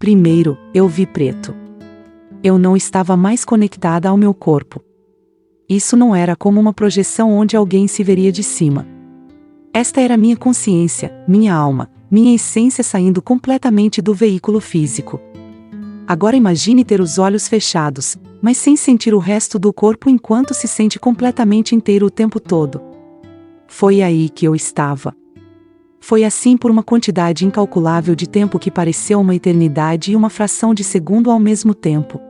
Primeiro, eu vi preto. Eu não estava mais conectada ao meu corpo. Isso não era como uma projeção onde alguém se veria de cima. Esta era minha consciência, minha alma, minha essência saindo completamente do veículo físico. Agora imagine ter os olhos fechados, mas sem sentir o resto do corpo enquanto se sente completamente inteiro o tempo todo. Foi aí que eu estava. Foi assim por uma quantidade incalculável de tempo que pareceu uma eternidade e uma fração de segundo ao mesmo tempo.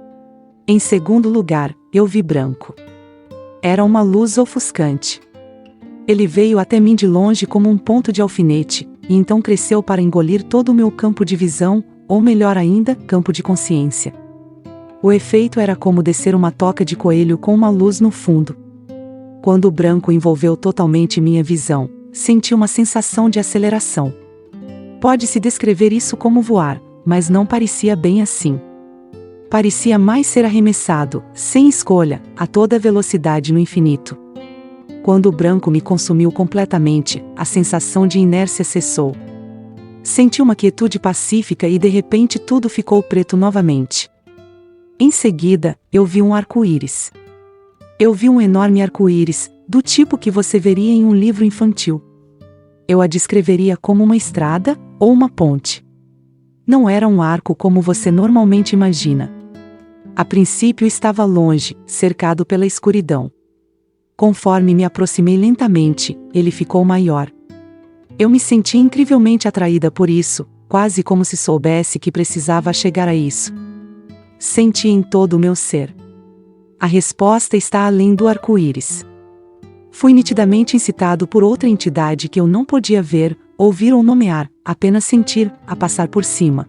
Em segundo lugar, eu vi branco. Era uma luz ofuscante. Ele veio até mim de longe como um ponto de alfinete, e então cresceu para engolir todo o meu campo de visão, ou melhor ainda, campo de consciência. O efeito era como descer uma toca de coelho com uma luz no fundo. Quando o branco envolveu totalmente minha visão, senti uma sensação de aceleração. Pode-se descrever isso como voar, mas não parecia bem assim. Parecia mais ser arremessado, sem escolha, a toda velocidade no infinito. Quando o branco me consumiu completamente, a sensação de inércia cessou. Senti uma quietude pacífica e de repente tudo ficou preto novamente. Em seguida, eu vi um arco-íris. Eu vi um enorme arco-íris, do tipo que você veria em um livro infantil. Eu a descreveria como uma estrada, ou uma ponte. Não era um arco como você normalmente imagina. A princípio estava longe, cercado pela escuridão. Conforme me aproximei lentamente, ele ficou maior. Eu me senti incrivelmente atraída por isso, quase como se soubesse que precisava chegar a isso. Senti em todo o meu ser. A resposta está além do arco-íris. Fui nitidamente incitado por outra entidade que eu não podia ver, ouvir ou nomear, apenas sentir, a passar por cima.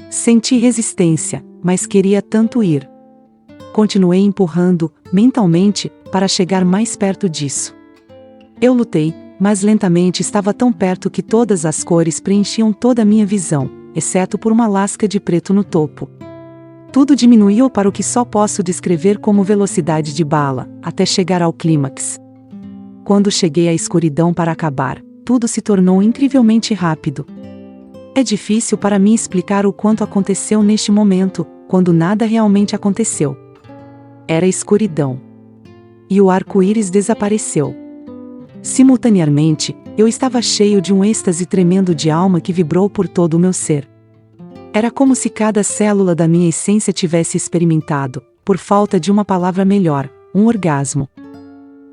Senti resistência, mas queria tanto ir. Continuei empurrando, mentalmente, para chegar mais perto disso. Eu lutei, mas lentamente estava tão perto que todas as cores preenchiam toda a minha visão, exceto por uma lasca de preto no topo. Tudo diminuiu para o que só posso descrever como velocidade de bala, até chegar ao clímax. Quando cheguei à escuridão para acabar, tudo se tornou incrivelmente rápido. É difícil para mim explicar o quanto aconteceu neste momento, quando nada realmente aconteceu. Era escuridão. E o arco-íris desapareceu. Simultaneamente, eu estava cheio de um êxtase tremendo de alma que vibrou por todo o meu ser. Era como se cada célula da minha essência tivesse experimentado, por falta de uma palavra melhor, um orgasmo.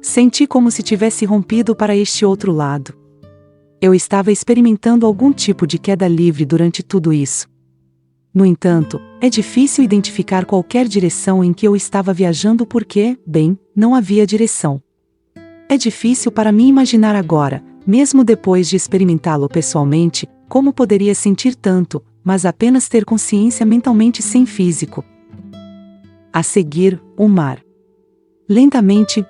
Senti como se tivesse rompido para este outro lado. Eu estava experimentando algum tipo de queda livre durante tudo isso. No entanto, é difícil identificar qualquer direção em que eu estava viajando porque, bem, não havia direção. É difícil para mim imaginar agora, mesmo depois de experimentá-lo pessoalmente, como poderia sentir tanto, mas apenas ter consciência mentalmente sem físico. A seguir, o mar. Lentamente,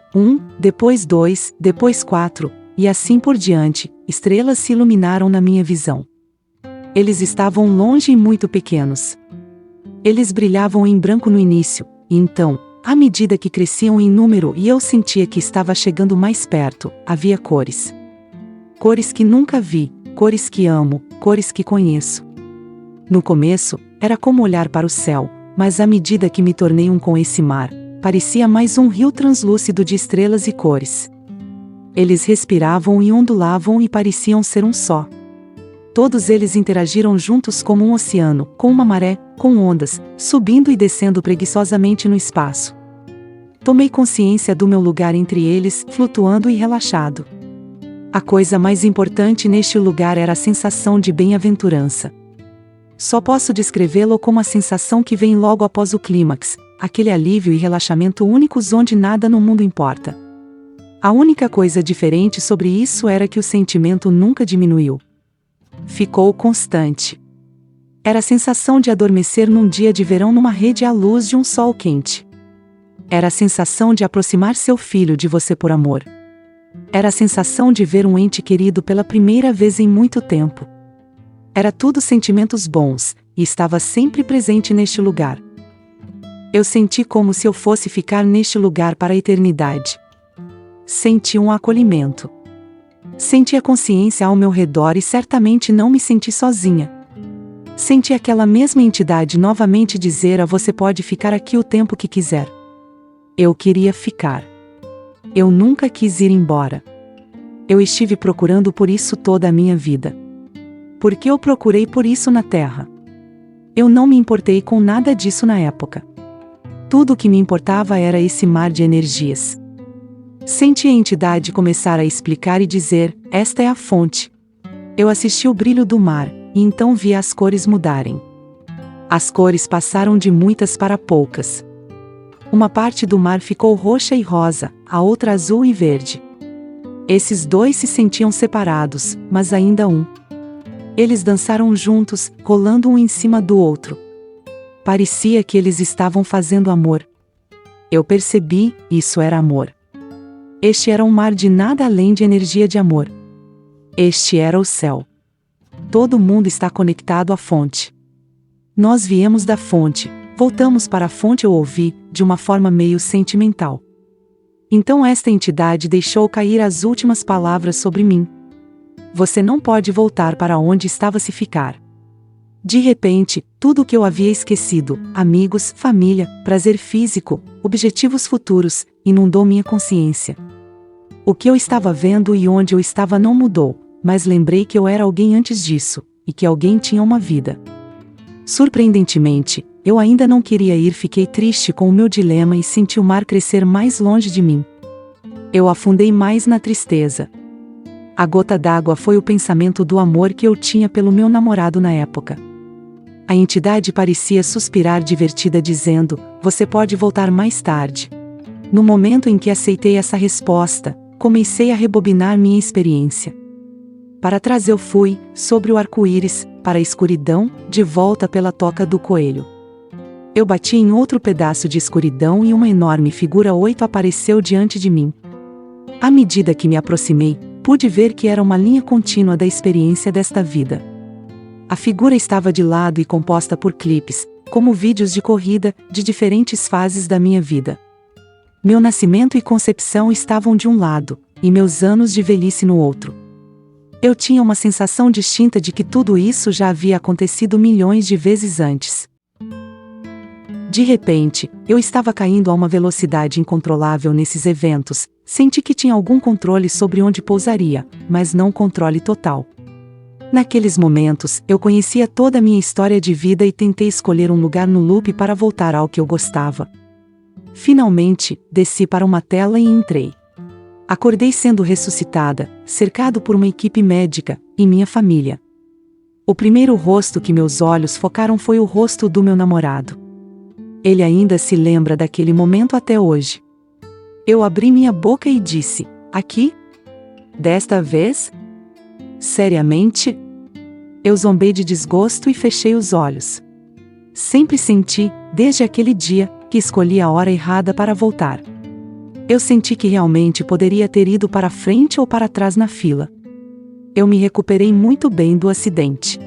depois 2, depois 4, e assim por diante, estrelas se iluminaram na minha visão. Eles estavam longe e muito pequenos. Eles brilhavam em branco no início, e então, à medida que cresciam em número e eu sentia que estava chegando mais perto, havia cores. Cores que nunca vi, cores que amo, cores que conheço. No começo, era como olhar para o céu, mas à medida que me tornei um com esse mar, parecia mais um rio translúcido de estrelas e cores. Eles respiravam e ondulavam e pareciam ser um só. Todos eles interagiram juntos como um oceano, com uma maré, com ondas, subindo e descendo preguiçosamente no espaço. Tomei consciência do meu lugar entre eles, flutuando e relaxado. A coisa mais importante neste lugar era a sensação de bem-aventurança. Só posso descrevê-lo como a sensação que vem logo após o clímax, aquele alívio e relaxamento únicos onde nada no mundo importa. A única coisa diferente sobre isso era que o sentimento nunca diminuiu. Ficou constante. Era a sensação de adormecer num dia de verão numa rede à luz de um sol quente. Era a sensação de aproximar seu filho de você por amor. Era a sensação de ver um ente querido pela primeira vez em muito tempo. Era tudo sentimentos bons, e estava sempre presente neste lugar. Eu senti como se eu fosse ficar neste lugar para a eternidade. Senti um acolhimento. Senti a consciência ao meu redor e certamente não me senti sozinha. Senti aquela mesma entidade novamente dizer: você pode ficar aqui o tempo que quiser. Eu queria ficar. Eu nunca quis ir embora. Eu estive procurando por isso toda a minha vida. Porque eu procurei por isso na Terra. Eu não me importei com nada disso na época. Tudo o que me importava era esse mar de energias. Senti a entidade começar a explicar e dizer: esta é a fonte. Eu assisti o brilho do mar, e então vi as cores mudarem. As cores passaram de muitas para poucas. Uma parte do mar ficou roxa e rosa, a outra azul e verde. Esses dois se sentiam separados, mas ainda um. Eles dançaram juntos, rolando um em cima do outro. Parecia que eles estavam fazendo amor. Eu percebi, isso era amor. Este era um mar de nada além de energia de amor. Este era o céu. Todo mundo está conectado à fonte. Nós viemos da fonte, voltamos para a fonte, eu ouvi, de uma forma meio sentimental. Então esta entidade deixou cair as últimas palavras sobre mim. Você não pode voltar para onde estava se ficar. De repente, tudo o que eu havia esquecido, amigos, família, prazer físico, objetivos futuros, inundou minha consciência. O que eu estava vendo e onde eu estava não mudou, mas lembrei que eu era alguém antes disso, e que alguém tinha uma vida. Surpreendentemente, eu ainda não queria ir, fiquei triste com o meu dilema e senti o mar crescer mais longe de mim. Eu afundei mais na tristeza. A gota d'água foi o pensamento do amor que eu tinha pelo meu namorado na época. A entidade parecia suspirar divertida dizendo: você pode voltar mais tarde. No momento em que aceitei essa resposta, comecei a rebobinar minha experiência. Para trás eu fui, sobre o arco-íris, para a escuridão, de volta pela toca do coelho. Eu bati em outro pedaço de escuridão e uma enorme figura 8 apareceu diante de mim. À medida que me aproximei, pude ver que era uma linha contínua da experiência desta vida. A figura estava de lado e composta por clipes, como vídeos de corrida, de diferentes fases da minha vida. Meu nascimento e concepção estavam de um lado, e meus anos de velhice no outro. Eu tinha uma sensação distinta de que tudo isso já havia acontecido milhões de vezes antes. De repente, eu estava caindo a uma velocidade incontrolável nesses eventos, senti que tinha algum controle sobre onde pousaria, mas não controle total. Naqueles momentos, eu conhecia toda a minha história de vida e tentei escolher um lugar no loop para voltar ao que eu gostava. Finalmente, desci para uma tela e entrei. Acordei sendo ressuscitada, cercado por uma equipe médica, e minha família. O primeiro rosto que meus olhos focaram foi o rosto do meu namorado. Ele ainda se lembra daquele momento até hoje. Eu abri minha boca e disse: aqui? Desta vez? Seriamente? Eu zombei de desgosto e fechei os olhos. Sempre senti, desde aquele dia, que escolhi a hora errada para voltar. Eu senti que realmente poderia ter ido para frente ou para trás na fila. Eu me recuperei muito bem do acidente.